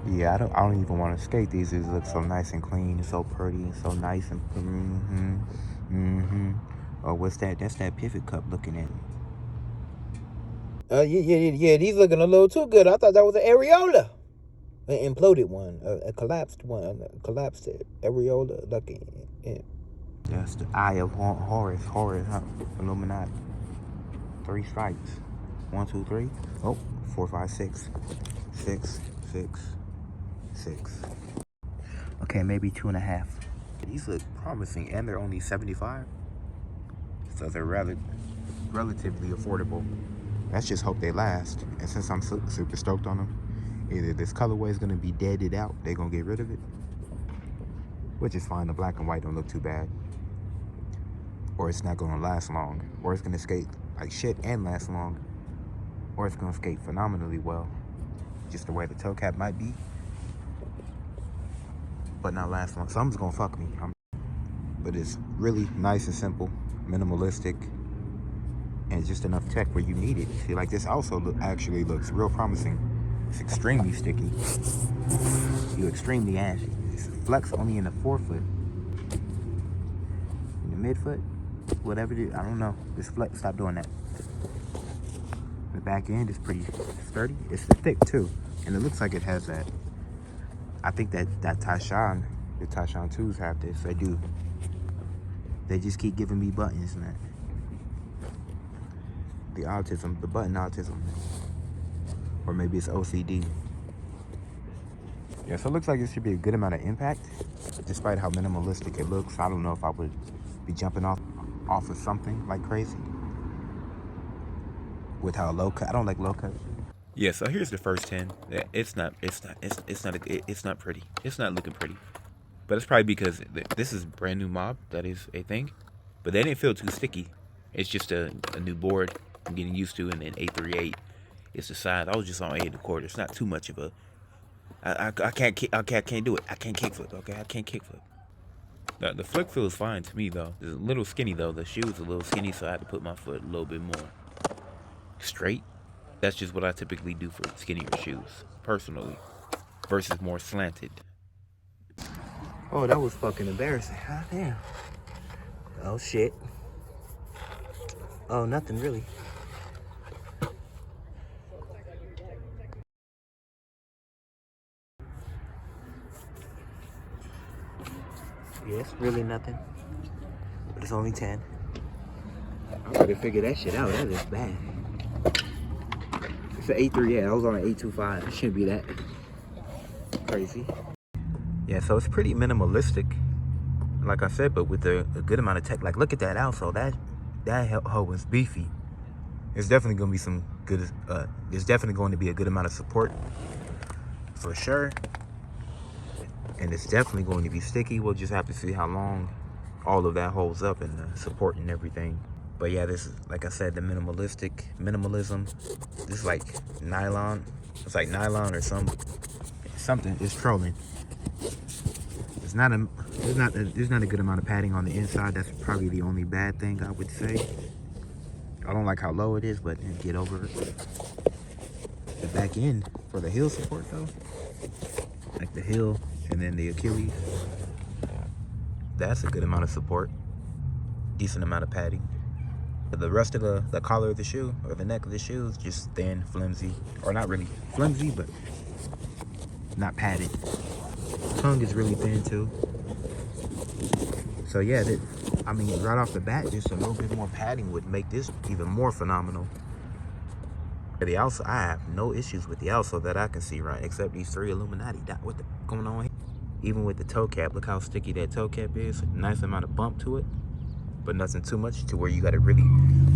Yeah, I don't even want to skate these. These look so nice and clean, and so pretty, and so nice and Oh, what's that? That's that pivot cup looking at me. Yeah. These looking a little too good. I thought that was an areola, an imploded one, a collapsed one, a collapsed areola looking. Yeah. That's the Eye of Horus, huh? Illuminati. 3 stripes. 1, 2, 3. Oh, 4, 5, 6. 6, 6, 6. Okay, maybe 2.5. These look promising, and they're only 75, so they're relatively affordable. Let's just hope they last. And since I'm super stoked on them, either this colorway is gonna be deaded out, they're gonna get rid of it, which is fine. The black and white don't look too bad, or it's not gonna last long, or it's gonna skate like shit and last long, or it's gonna skate phenomenally well, just the way the toe cap might be, but not last long. Something's gonna fuck me. But it's really nice and simple, minimalistic, and just enough tech where you need it. See, like this also actually looks real promising. It's extremely sticky. You extremely ashy. It's flex only in the forefoot. In the midfoot, whatever it is, I don't know. This flex, stop doing that. The back end is pretty sturdy. It's thick too, and it looks like it has that. I think that the Taishan 2s have this. They do. They just keep giving me buttons, man. The autism, the button autism. Or maybe it's OCD. Yeah, so it looks like it should be a good amount of impact, despite how minimalistic it looks. I don't know if I would be jumping off of something like crazy. With how low cut, I don't like low cut. Yeah, so here's the first 10. It's not pretty. It's not looking pretty. But it's probably because this is brand new mob. That is a thing. But they didn't feel too sticky. It's just a new board I'm getting used to, and then 838 is the size. I was just on 8 1/4. It's not too much of a. I can't do it. I can't kickflip. Okay, I can't kickflip. The flick feels fine to me though. It's a little skinny though. The shoe's a little skinny, so I had to put my foot a little bit more straight. That's just what I typically do for skinnier shoes, personally, versus more slanted. Oh, that was fucking embarrassing. God damn. Oh shit. Oh, nothing really. Yeah, it's really nothing. But it's only 10. I gotta figure that shit out. That is bad. It's an 838. I was on an 825. It shouldn't be that crazy. Yeah, so it's pretty minimalistic, like I said, but with a good amount of tech. Like, look at that outsole. That hoe was beefy. It's definitely gonna be some good. There's definitely going to be a good amount of support, for sure. And it's definitely going to be sticky. We'll just have to see how long all of that holds up and the support and everything. But yeah, this is, like I said, the minimalism. This is like nylon. It's like nylon or something. It's trolling. There's not a good amount of padding on the inside. That's probably the only bad thing I would say. I don't like how low it is, but get over it. The back end for the heel support though, like the heel and then the Achilles, that's a good amount of support. Decent amount of padding. But the rest of the collar of the shoe or the neck of the shoe is just thin, flimsy, or not really flimsy, but not padded. Tongue is really thin too. So yeah, I mean, right off the bat, just a little bit more padding would make this even more phenomenal. The outsole, I have no issues with the outsole that I can see, right? Except these 3 Illuminati. What the going on here? Even with the toe cap, look how sticky that toe cap is. Nice amount of bump to it, but nothing too much to where you got to really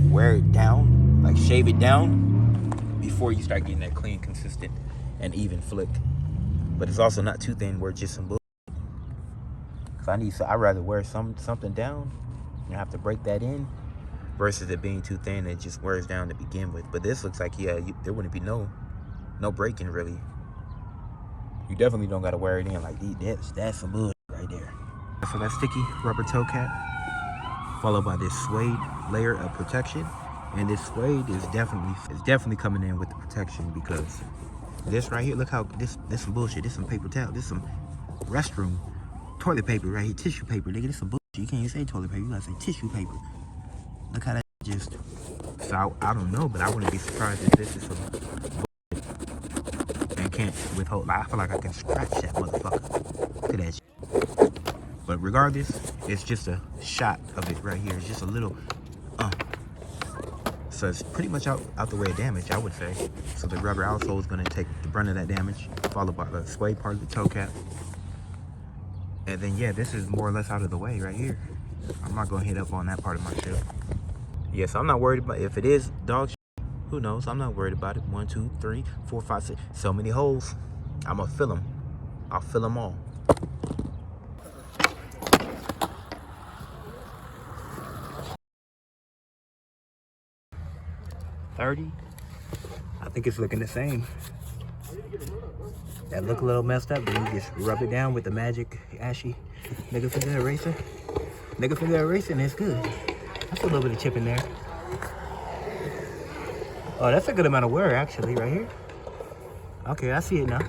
wear it down, like shave it down before you start getting that clean, consistent, and even flick. But it's also not too thin where it's just some bullshit. Cause I'd rather wear something down and have to break that in versus it being too thin and it just wears down to begin with. But this looks like, yeah, there wouldn't be no breaking really. You definitely don't gotta wear it in like that's some bullshit right there. So that sticky rubber toe cap, followed by this suede layer of protection, and this suede is definitely coming in with the protection because This right here, look how this some bullshit. This some paper towel. This some restroom toilet paper right here. Tissue paper, nigga. This some bullshit. You can't even say toilet paper. You gotta say tissue paper. Look how that just. So I don't know, but I wouldn't be surprised if this is some bullshit and can't withhold. Like, I feel like I can scratch that motherfucker. Look at that shit. But regardless, it's just a shot of it right here. It's just a little. So it's pretty much out the way of damage, I would say. So the rubber outsole is going to take the brunt of that damage, followed by the suede part of the toe cap. And then, yeah, this is more or less out of the way right here. I'm not going to hit up on that part of my shoe. Yeah, so I'm not worried about if it is dog shit. Who knows? I'm not worried about it. 1, 2, 3, 4, 5, 6. So many holes. I'm going to fill them. I'll fill them all. $30. I think it's looking the same. That look a little messed up, then you just rub it down with the magic ashy nigga finger eraser. Nigga finger eraser, and it's good. That's a little bit of chip in there. Oh, that's a good amount of wear actually, right here. Okay, I see it now.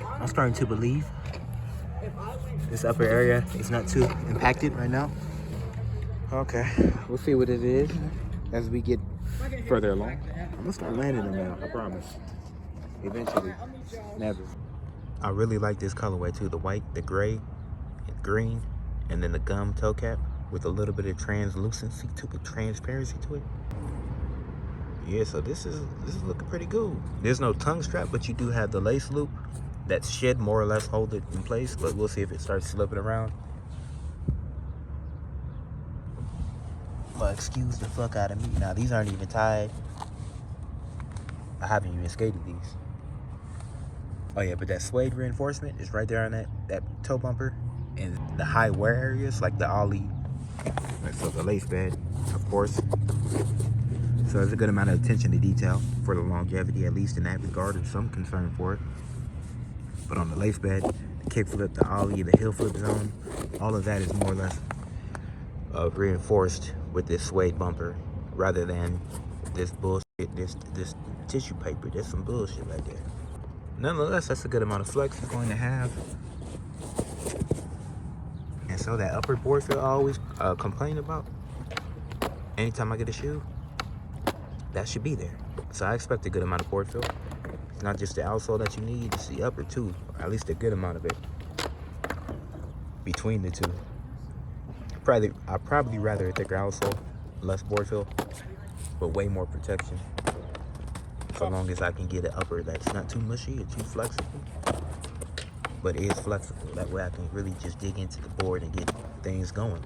I'm starting to believe. This upper area is not too impacted right now. Okay, we'll see what it is as we get further along. I'm gonna start landing them now, I promise. Eventually. Never. I really like this colorway too. The white, the gray, and green, and then the gum toe cap with a little bit of translucency to it, transparency to it. Yeah, so this is looking pretty cool. There's no tongue strap, but you do have the lace loop that should more or less hold it in place, but we'll see if it starts slipping around. But excuse the fuck out of me. Now these aren't even tied. I haven't even skated these. Oh yeah, but that suede reinforcement is right there on that toe bumper. And the high wear areas, like the ollie. So the lace bed, of course. So there's a good amount of attention to detail for the longevity, at least in that regard, or some concern for it. But on the lace bed, the kickflip, the ollie, the heel flip zone, all of that is more or less reinforced with this suede bumper rather than this bullshit, this tissue paper. There's some bullshit right there. Nonetheless, that's a good amount of flex it's going to have. And so that upper board feel I always complain about, anytime I get a shoe, that should be there. So I expect a good amount of board feel. It's not just the outsole that you need, it's the upper too, or at least a good amount of it between the two. I'd probably rather a thicker outsole, less board feel, but way more protection. So long as I can get an upper that's not too mushy or too flexible, but is flexible. That way I can really just dig into the board and get things going.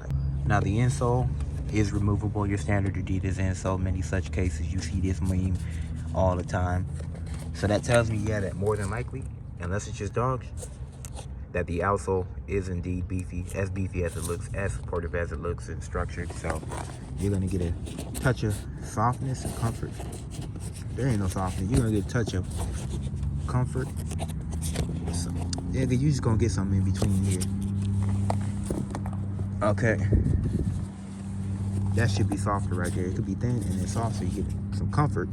Now the insole is removable, your standard Adidas insole. Many such cases, you see this meme all the time. So that tells me, yeah, that more than likely, unless it's just dogs, that the outsole is indeed beefy as it looks, as supportive as it looks, and structured. So you're gonna get a touch of softness and comfort. There ain't no softness. You're gonna get a touch of comfort. So, yeah, you're just gonna get something in between here. Okay. That should be softer right there. It could be thin and then soft, so you get some comfort.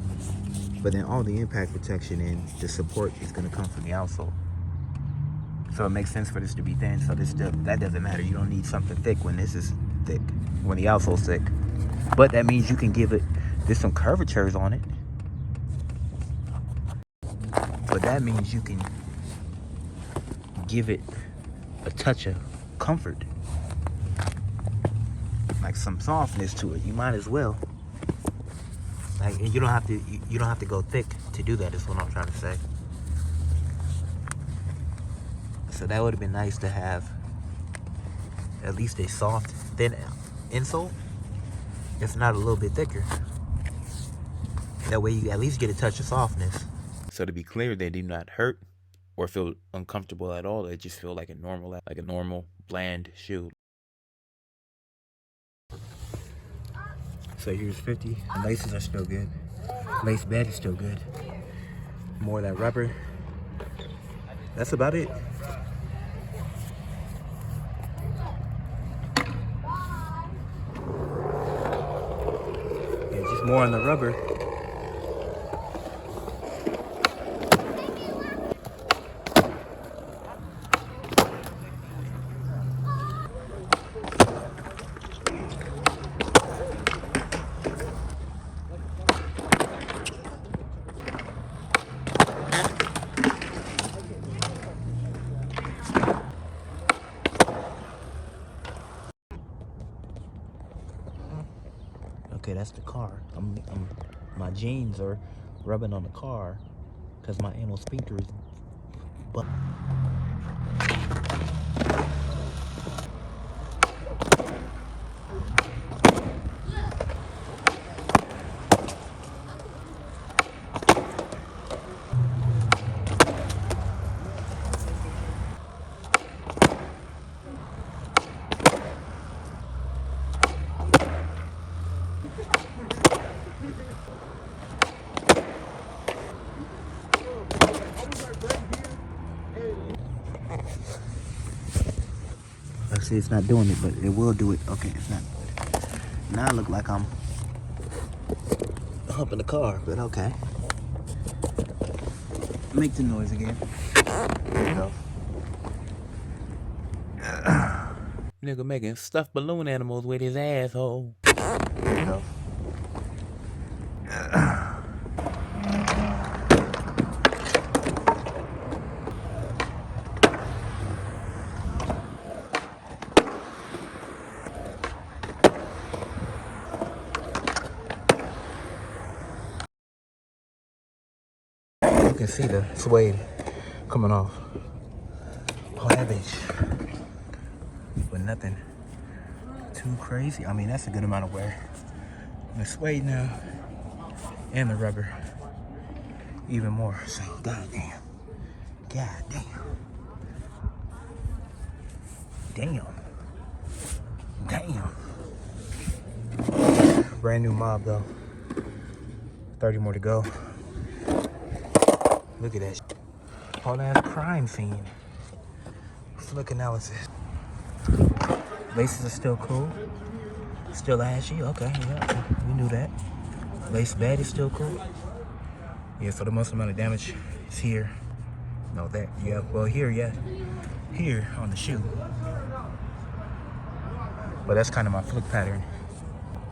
But then all the impact protection and the support is gonna come from the outsole. So it makes sense for this to be thin. So that doesn't matter. You don't need something thick when this is thick, when the outsole's thick. But that means you can give it, there's some curvatures on it. But that means you can give it a touch of comfort, like some softness to it. You might as well. Like, you don't have to go thick to do that. Is what I'm trying to say. So that would have been nice to have at least a soft, thin insole, if not a little bit thicker. That way you at least get a touch of softness. So to be clear, they do not hurt or feel uncomfortable at all. They just feel like a normal bland shoe. So here's 50. The laces are still good. Lace bed is still good. More of that rubber. That's about it. Yeah, just more on the rubber. that's the car. My jeans are rubbing on the car because my anal sphincter is. Let's see, it's not doing it, but it will do it. Okay, it's not. Now I look like I'm humping the car, but okay. Make the noise again. There you go. Nigga making stuffed balloon animals with his asshole. There you go. You can see the suede coming off. Oh, that bitch. But nothing too crazy. I mean, that's a good amount of wear. The suede now and the rubber even more. So, goddamn. Damn. Brand new mob though. 30 more to go. Look at that. Whole ass crime scene. Flick analysis. Laces are still cool. Still ashy. Okay, yeah, we knew that. Lace bed is still cool. Yeah, so the most amount of damage is here. No, that. Yeah, well, here, yeah. Here on the shoe. But that's kind of my flick pattern.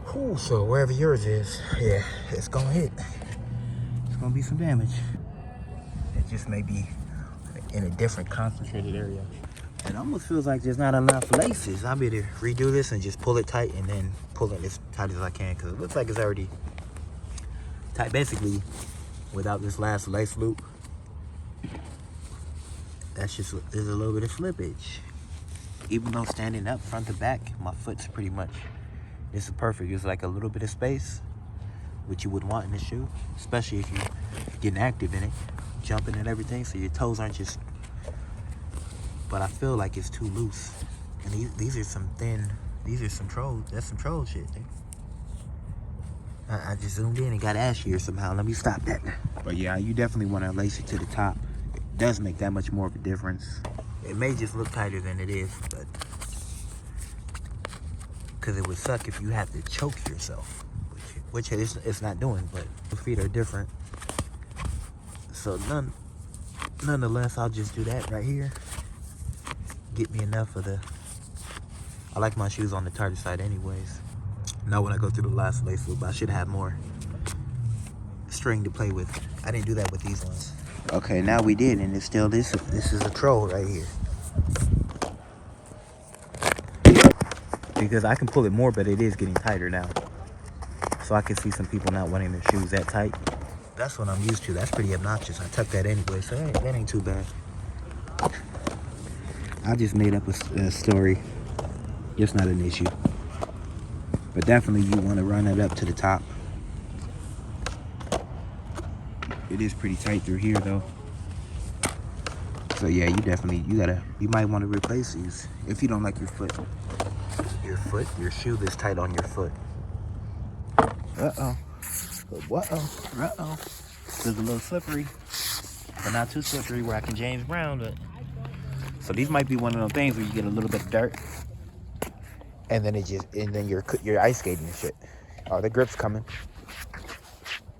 Whew, so wherever yours is, yeah, it's gonna hit. It's gonna be some damage. It just may be in a different concentrated area. It almost feels like there's not enough laces. I better redo this and just pull it tight and then pull it as tight as I can because it looks like it's already tight. Basically, without this last lace loop, that's just, there's a little bit of slippage. Even though standing up front to back, my foot's pretty much, this is perfect. It's like a little bit of space, which you would want in the shoe, especially if you're getting active in it, jumping and everything, so your toes aren't just, but I feel like it's too loose. And these are some thin, these are some troll, that's some troll shit, dude. I just zoomed in and got ashier somehow. Let me stop that. But yeah, you definitely want to lace it to the top. It does make that much more of a difference. It may just look tighter than it is, but because it would suck if you have to choke yourself, which it's not doing, but the feet are different. So nonetheless, I'll just do that right here. Get me enough of the, I like my shoes on the tighter side anyways. Now when I go through the last lace loop, I should have more string to play with. I didn't do that with these ones. Okay, now we did, and it's still this is a troll right here. Because I can pull it more, but it is getting tighter now. So I can see some people not wanting their shoes that tight. That's what I'm used to. That's pretty obnoxious. I tuck that anyway, so that ain't too bad. I just made up a story. It's not an issue. But definitely you want to run it up to the top. It is pretty tight through here though. So yeah, you might want to replace these if you don't like your shoe this tight on your foot. Uh-oh. It's a little slippery, but not too slippery where I can James Brown it. So these might be one of those things where you get a little bit of dirt, and then you're ice skating and shit. Oh, the grip's coming.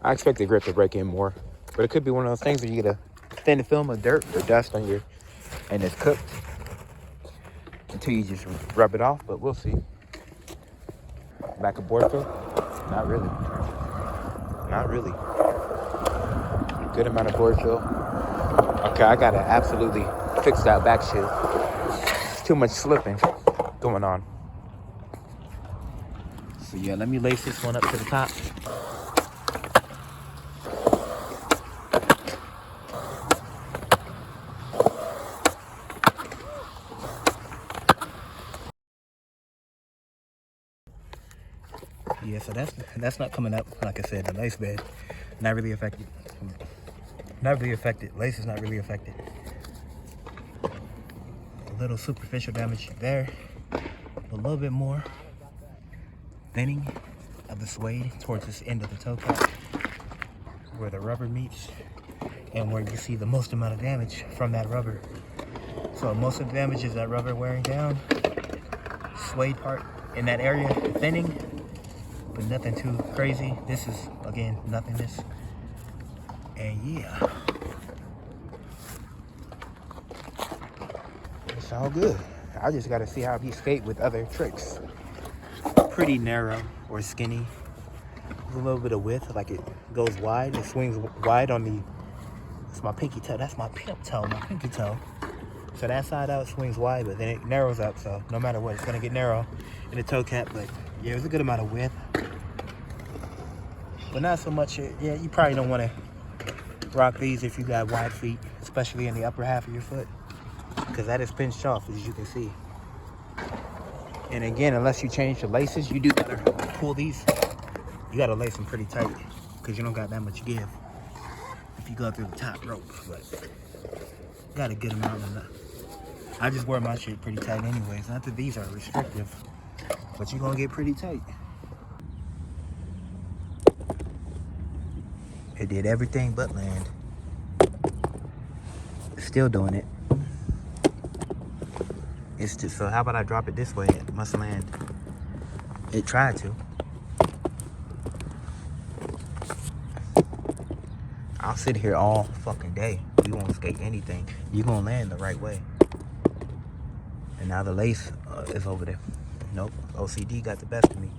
I expect the grip to break in more, but it could be one of those things where you get a thin film of dirt or dust on and it's cooked until you just rub it off. But we'll see. Back of board fill? Not really. Good amount of board fill. Okay, I gotta absolutely fix that back shoe. It's too much slipping going on. So yeah, let me lace this one up to the top. Yeah, so that's not coming up. Like I said, the lace bed, not really affected. Not really affected. Lace is not really affected. A little superficial damage there. A little bit more thinning of the suede towards this end of the toe cap, where the rubber meets, and where you see the most amount of damage from that rubber. So most of the damage is that rubber wearing down, suede part in that area thinning, but nothing too crazy. This is, again, nothingness. And yeah, it's all good. I just gotta see how he skate with other tricks. Pretty narrow or skinny. A little bit of width, like it goes wide. It swings wide on the, it's my pinky toe. That's my toe, my pinky toe. So that side out swings wide, but then it narrows up. So no matter what, it's gonna get narrow in the toe cap. But yeah, there's a good amount of width. But not so much, yeah, you probably don't wanna rock these if you got wide feet, especially in the upper half of your foot, because that is pinched off, as you can see. And again, unless you change the laces, you do gotta pull these. You gotta lace them pretty tight, because you don't got that much give if you go through the top rope. But got a good amount of that. I just wear my shit pretty tight anyways. Not that these are restrictive, but you're gonna get pretty tight. It did everything but land. It's still doing it. It's just, so how about I drop it this way? It must land. It tried to. I'll sit here all fucking day. You won't skate anything. You're gonna land the right way. And now the lace is over there. Nope, OCD got the best of me.